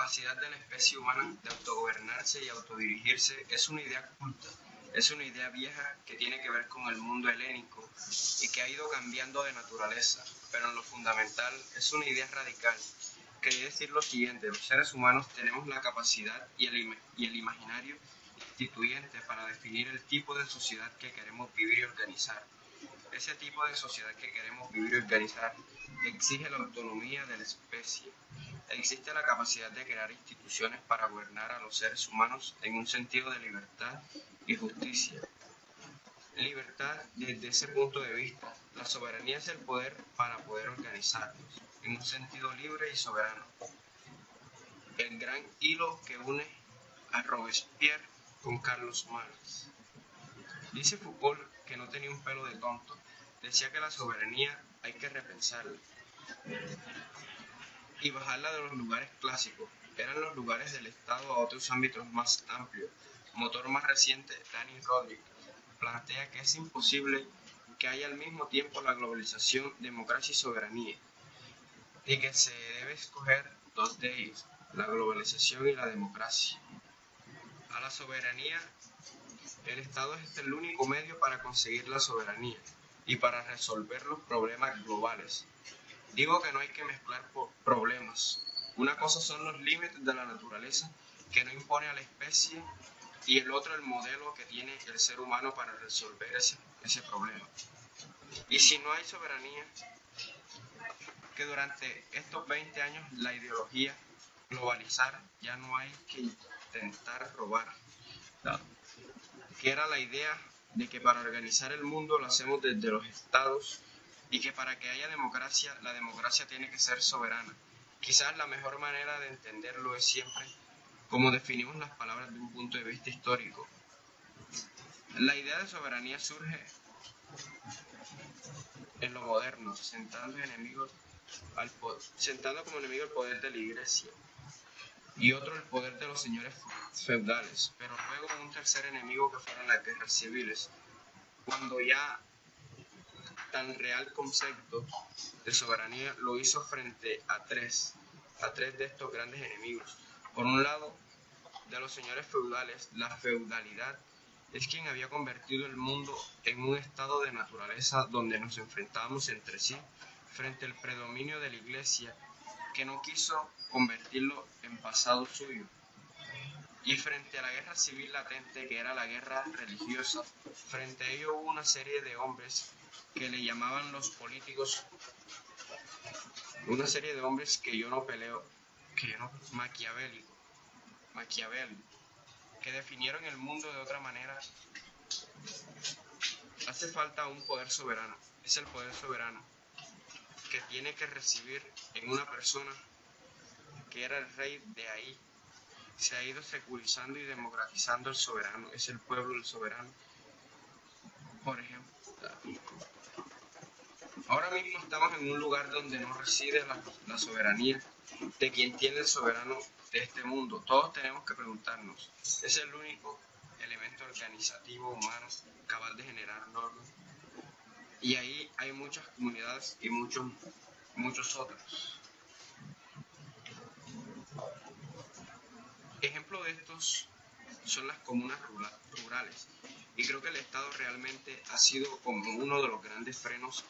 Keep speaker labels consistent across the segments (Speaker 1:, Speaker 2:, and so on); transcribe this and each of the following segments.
Speaker 1: capacidad de la especie humana de autogobernarse y autodirigirse es una idea culta, es una idea vieja que tiene que ver con el mundo helénico y que ha ido cambiando de naturaleza, pero en lo fundamental es una idea radical. Quería decir lo siguiente: los seres humanos tenemos la capacidad y el imaginario instituyente para definir el tipo de sociedad que queremos vivir y organizar. Ese tipo de sociedad que queremos vivir y organizar exige la autonomía de la especie. Existe la capacidad de crear instituciones para gobernar a los seres humanos en un sentido de libertad y justicia. Libertad desde ese punto de vista. La soberanía es el poder para poder organizarnos en un sentido libre y soberano. El gran hilo que une a Robespierre con Carlos Marx. Dice Foucault que no tenía un pelo de tonto. Decía que la soberanía hay que repensarla y bajarla de los lugares clásicos. Eran los lugares del Estado a otros ámbitos más amplios. Motor más reciente, Dani Rodrik, plantea que es imposible que haya al mismo tiempo la globalización, democracia y soberanía, y que se debe escoger dos de ellos, la globalización y la democracia. A la soberanía, el Estado es el único medio para conseguir la soberanía y para resolver los problemas globales. Digo que no hay que mezclar problemas. Una cosa son los límites de la naturaleza que no impone a la especie y el otro el modelo que tiene el ser humano para resolver ese problema. Y si no hay soberanía, que durante estos 20 años la ideología globalizar ya no hay que intentar robar. Que era la idea de que para organizar el mundo lo hacemos desde los estados y que para que haya democracia, la democracia tiene que ser soberana. Quizás la mejor manera de entenderlo es siempre como definimos las palabras de un punto de vista histórico. La idea de soberanía surge en lo moderno, sentando como enemigo el poder de la iglesia y otro el poder de los señores feudales, pero luego un tercer enemigo que fueron las guerras civiles, cuando ya tan real concepto de soberanía lo hizo frente a tres de estos grandes enemigos. Por un lado, de los señores feudales, la feudalidad es quien había convertido el mundo en un estado de naturaleza donde nos enfrentábamos entre sí frente al predominio de la iglesia, que no quiso convertirlo en pasado suyo, y frente a la guerra civil latente, que era la guerra religiosa. Frente a ello hubo una serie de hombres que le llamaban los políticos, una serie de hombres Maquiavel, que definieron el mundo de otra manera. Hace falta un poder soberano, es el poder soberano que tiene que recibir en una persona que era el rey. De ahí se ha ido secularizando y democratizando el soberano, es el pueblo el soberano. Por ejemplo, ahora mismo estamos en un lugar donde no reside la soberanía de quien tiene el soberano de este mundo. Todos tenemos que preguntarnos, ¿es el único elemento organizativo humano capaz de generar normas? Y ahí hay muchas comunidades y muchos otros. Ejemplo de estos son las comunas rurales, y creo que el Estado realmente ha sido como uno de los grandes frenos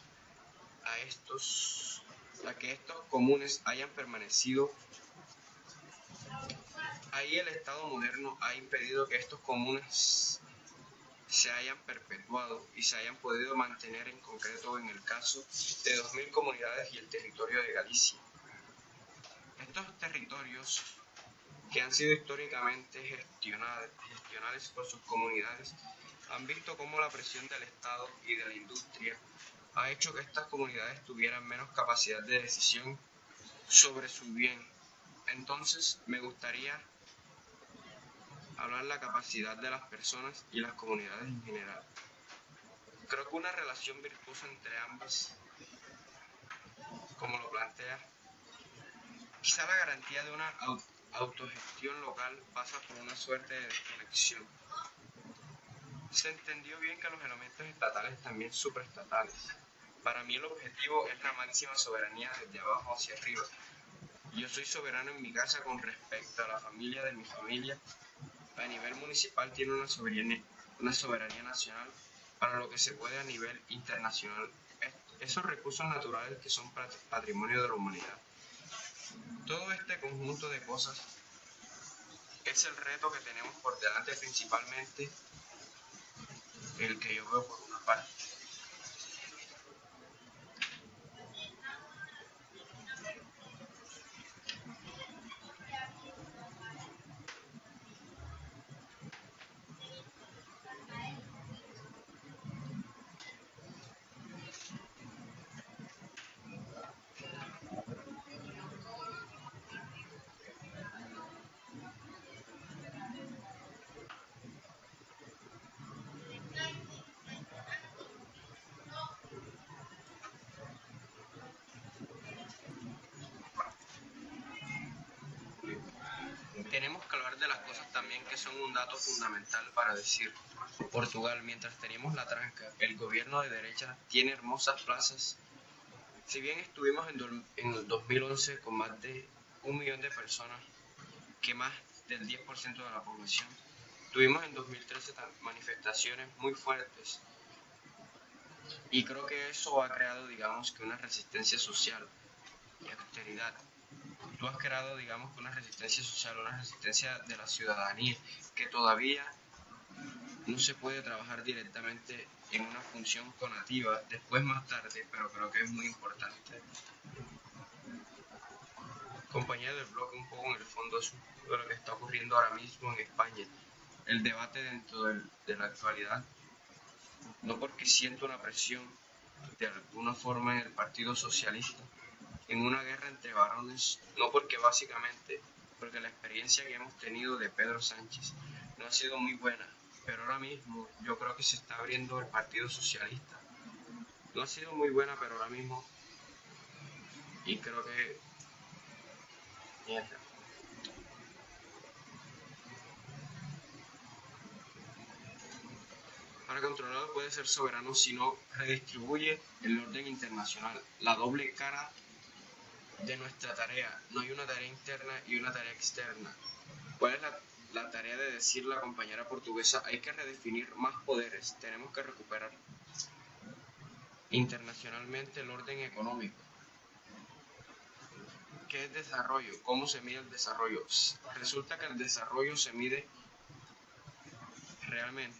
Speaker 1: a que estos comunes hayan permanecido. Ahí el Estado moderno ha impedido que estos comunes se hayan perpetuado y se hayan podido mantener, en concreto en el caso de 2000 comunidades y el territorio de Galicia. Estos territorios, que han sido históricamente gestionados por sus comunidades, han visto cómo la presión del Estado y de la industria ha hecho que estas comunidades tuvieran menos capacidad de decisión sobre su bien. Entonces, me gustaría hablar de la capacidad de las personas y las comunidades en general. Creo que una relación virtuosa entre ambas, como lo plantea, quizá la garantía de una autogestión local pasa por una suerte de desconexión. Se entendió bien que los elementos estatales también supraestatales. Para mí el objetivo es la máxima soberanía desde abajo hacia arriba. Yo soy soberano en mi casa con respecto a la familia de mi familia. A nivel municipal tiene una soberanía nacional para lo que se puede a nivel internacional. Esos recursos naturales que son patrimonio de la humanidad. Todo este conjunto de cosas es el reto que tenemos por delante, principalmente el que yo veo por una parte. Tenemos que hablar de las cosas también que son un dato fundamental para decir. Portugal, mientras teníamos la tranca, el gobierno de derecha tiene hermosas plazas. Si bien estuvimos en el 2011 con más de 1 millón de personas, que más del 10% de la población, tuvimos en 2013 manifestaciones muy fuertes y creo que eso ha creado, digamos, que una resistencia social y austeridad. Tú has creado, digamos, que una resistencia social, una resistencia de la ciudadanía, que todavía no se puede trabajar directamente en una función conativa, después más tarde, pero creo que es muy importante. Compañía del bloque, un poco en el fondo es de lo que está ocurriendo ahora mismo en España, el debate dentro de la actualidad, no porque siento una presión de alguna forma en el Partido Socialista, en una guerra entre varones, no porque básicamente, porque la experiencia que hemos tenido de Pedro Sánchez no ha sido muy buena, pero ahora mismo yo creo que se está abriendo el Partido Socialista. No ha sido muy buena, pero ahora mismo, y creo que... Mierda. Para controlarlo puede ser soberano si no redistribuye el orden internacional, la doble cara de nuestra tarea. No hay una tarea interna y una tarea externa. ¿Cuál es la tarea de decir la compañera portuguesa? Hay que redefinir más poderes, tenemos que recuperar internacionalmente el orden económico. ¿Qué es desarrollo? ¿Cómo se mide el desarrollo? Resulta que el desarrollo se mide realmente.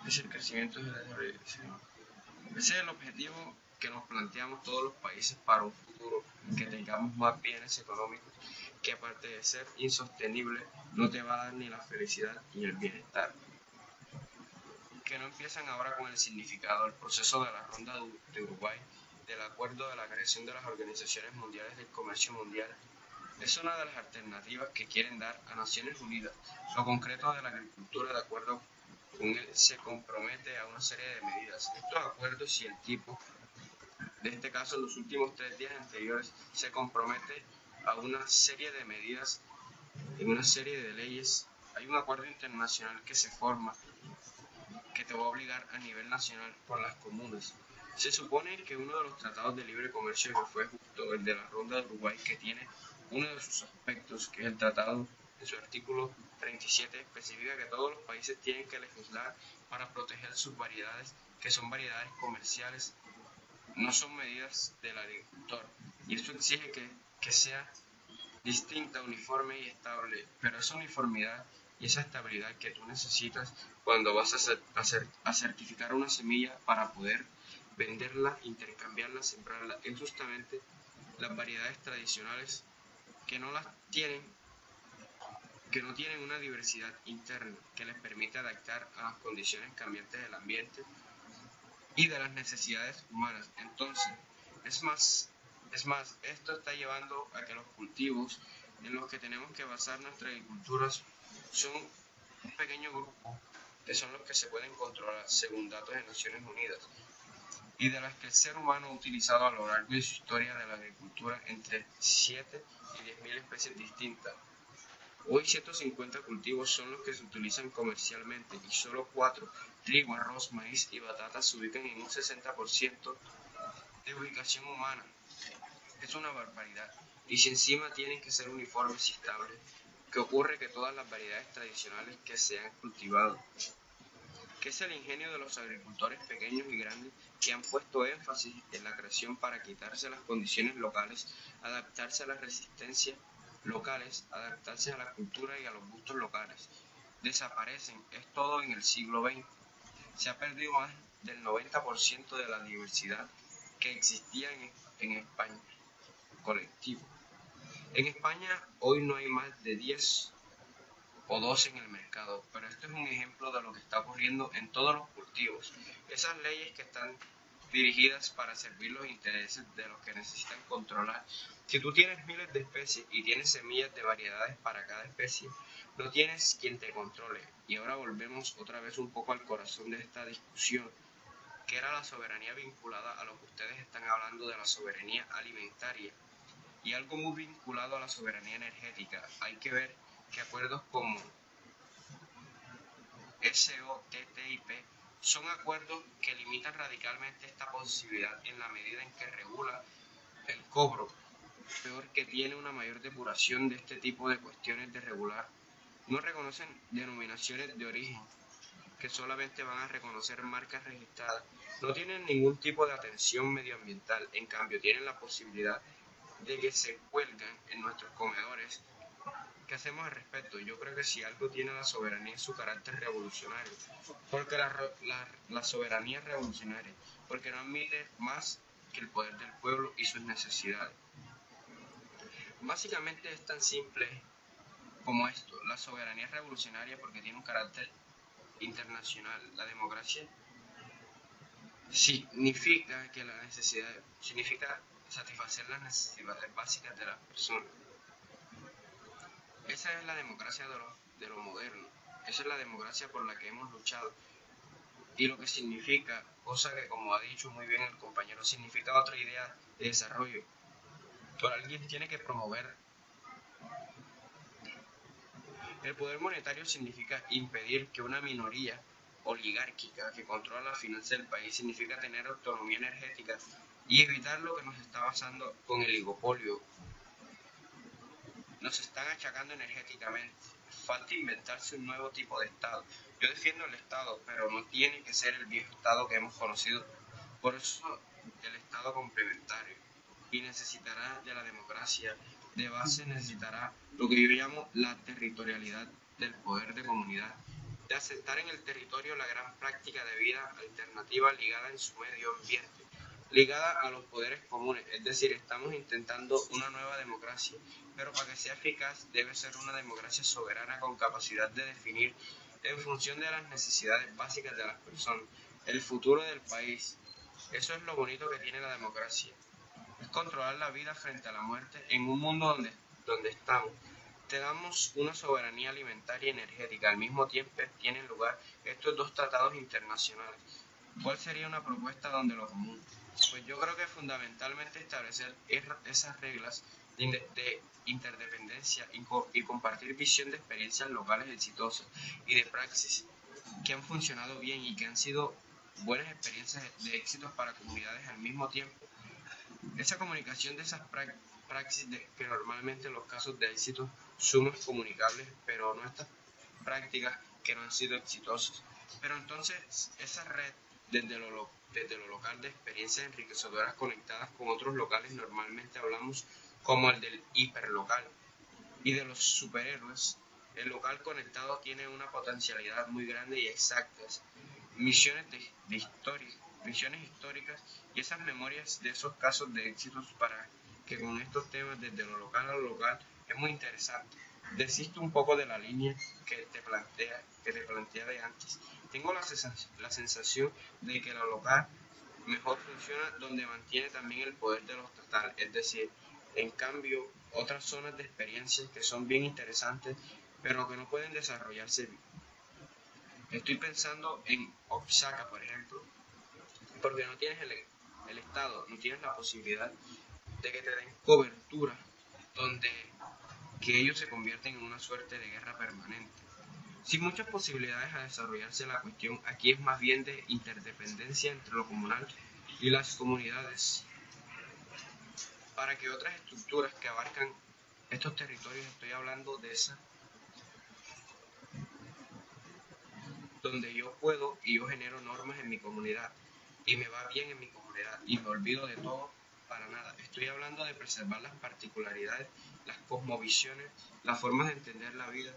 Speaker 1: Es el crecimiento del desarrollo. Ese es el objetivo que nos planteamos todos los países para un futuro, que tengamos más bienes económicos, que aparte de ser insostenible, no te va a dar ni la felicidad ni el bienestar. Que no empiezan ahora con el significado, el proceso de la ronda de Uruguay, del acuerdo de la creación de las organizaciones mundiales del comercio mundial. Es una de las alternativas que quieren dar a Naciones Unidas. Lo concreto de la agricultura, de acuerdo con él, se compromete a una serie de medidas. Estos acuerdos y el tipo, de este caso en los últimos 3 días anteriores, se compromete a una serie de medidas, en una serie de leyes. Hay un acuerdo internacional que se forma, que te va a obligar a nivel nacional por las comunas. Se supone que uno de los tratados de libre comercio que fue justo el de la Ronda de Uruguay, que tiene uno de sus aspectos, que es el tratado, en su artículo 37, especifica que todos los países tienen que legislar para proteger sus variedades, que son variedades comerciales, no son medidas del agricultor. Y eso exige que sea distinta, uniforme y estable, pero esa uniformidad y esa estabilidad que tú necesitas cuando vas a certificar una semilla para poder venderla, intercambiarla, sembrarla, es justamente las variedades tradicionales que no las tienen, que no tienen una diversidad interna que les permite adaptar a las condiciones cambiantes del ambiente y de las necesidades humanas. Entonces, es más, esto está llevando a que los cultivos en los que tenemos que basar nuestra agricultura son un pequeño grupo, que son los que se pueden controlar según datos de Naciones Unidas, y de las que el ser humano ha utilizado a lo largo de su historia de la agricultura entre 7 y 10.000 especies distintas. Hoy 150 cultivos son los que se utilizan comercialmente y solo 4, trigo, arroz, maíz y batata, se ubican en un 60% de ubicación humana. Es una barbaridad. Y si encima tienen que ser uniformes y estables, ¿qué ocurre? Que todas las variedades tradicionales que se han cultivado, que es el ingenio de los agricultores pequeños y grandes que han puesto énfasis en la creación para quitarse las condiciones locales, adaptarse a las resistencias locales, adaptarse a la cultura y a los gustos locales. Desaparecen, es todo en el siglo XX. Se ha perdido más del 90% de la diversidad que existía en España, colectivo. En España hoy no hay más de 10 o 12 en el mercado, pero esto es un ejemplo de lo que está ocurriendo en todos los cultivos. Esas leyes que están dirigidas para servir los intereses de los que necesitan controlar. Si tú tienes miles de especies y tienes semillas de variedades para cada especie, no tienes quien te controle. Y ahora volvemos otra vez un poco al corazón de esta discusión, que era la soberanía vinculada a lo que ustedes están hablando de la soberanía alimentaria. Y algo muy vinculado a la soberanía energética. Hay que ver que acuerdos como SOTTIP son acuerdos que limitan radicalmente esta posibilidad en la medida en que regula el cobro, peor que tiene una mayor depuración de este tipo de cuestiones de regular. No reconocen denominaciones de origen, que solamente van a reconocer marcas registradas. No tienen ningún tipo de atención medioambiental, en cambio tienen la posibilidad de que se cuelgan en nuestros comedores. ¿Qué hacemos al respecto? Yo creo que si algo tiene la soberanía es su carácter revolucionario, porque la soberanía es revolucionaria, porque no admite más que el poder del pueblo y sus necesidades. Básicamente es tan simple como esto: la soberanía es revolucionaria porque tiene un carácter internacional. La democracia significa satisfacer las necesidades básicas de las personas. Esa es la democracia de lo moderno. Esa es la democracia por la que hemos luchado. Y lo que significa, cosa que como ha dicho muy bien el compañero, significa otra idea de desarrollo. Pero alguien tiene que promover. El poder monetario significa impedir que una minoría oligárquica que controla las finanzas del país, significa tener autonomía energética y evitar lo que nos está pasando con el oligopolio. Nos están achacando energéticamente. Falta inventarse un nuevo tipo de Estado. Yo defiendo el Estado, pero no tiene que ser el viejo Estado que hemos conocido. Por eso el Estado complementario. Y necesitará de la democracia. De base necesitará lo que yo llamo la territorialidad del poder de comunidad. De aceptar en el territorio la gran práctica de vida alternativa ligada en su medio ambiente, ligada a los poderes comunes. Es decir, estamos intentando una nueva democracia, pero para que sea eficaz debe ser una democracia soberana con capacidad de definir en función de las necesidades básicas de las personas el futuro del país. Eso es lo bonito que tiene la democracia. Es controlar la vida frente a la muerte en un mundo donde estamos. Tenemos una soberanía alimentaria y energética. Al mismo tiempo tienen lugar estos dos tratados internacionales. ¿Cuál sería una propuesta donde lo común? Pues yo creo que fundamentalmente establecer esas reglas de interdependencia y compartir visión de experiencias locales exitosas y de praxis que han funcionado bien y que han sido buenas experiencias de éxitos para comunidades al mismo tiempo. Esa comunicación de esas praxis que normalmente en los casos de éxito son comunicables, pero no estas prácticas que no han sido exitosas. Pero entonces esa red desde lo local de experiencias enriquecedoras conectadas con otros locales, normalmente hablamos como el del hiperlocal y de los superhéroes. El local conectado tiene una potencialidad muy grande y exactas, misiones misiones históricas y esas memorias de esos casos de éxitos, para que con estos temas desde lo local a lo local es muy interesante. Desisto un poco de la línea que te plantea de antes. Tengo la sensación de que lo local mejor funciona donde mantiene también el poder de lo estatal, es decir, en cambio, otras zonas de experiencias que son bien interesantes, pero que no pueden desarrollarse bien. Estoy pensando en Oaxaca, por ejemplo, porque no tienes el Estado, no tienes la posibilidad de que te den cobertura, donde que ellos se convierten en una suerte de guerra permanente. Sin muchas posibilidades a desarrollarse la cuestión, aquí es más bien de interdependencia entre lo comunal y las comunidades. para que otras estructuras que abarcan estos territorios, estoy hablando de esas donde yo puedo y yo genero normas en mi comunidad y me va bien en mi comunidad y me olvido de todo para nada. Estoy hablando de preservar las particularidades, las cosmovisiones, las formas de entender la vida,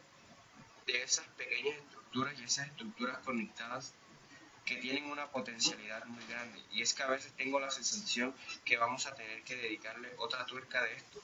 Speaker 1: de esas pequeñas estructuras y esas estructuras conectadas que tienen una potencialidad muy grande. Y es que a veces tengo la sensación que vamos a tener que dedicarle otra tuerca de esto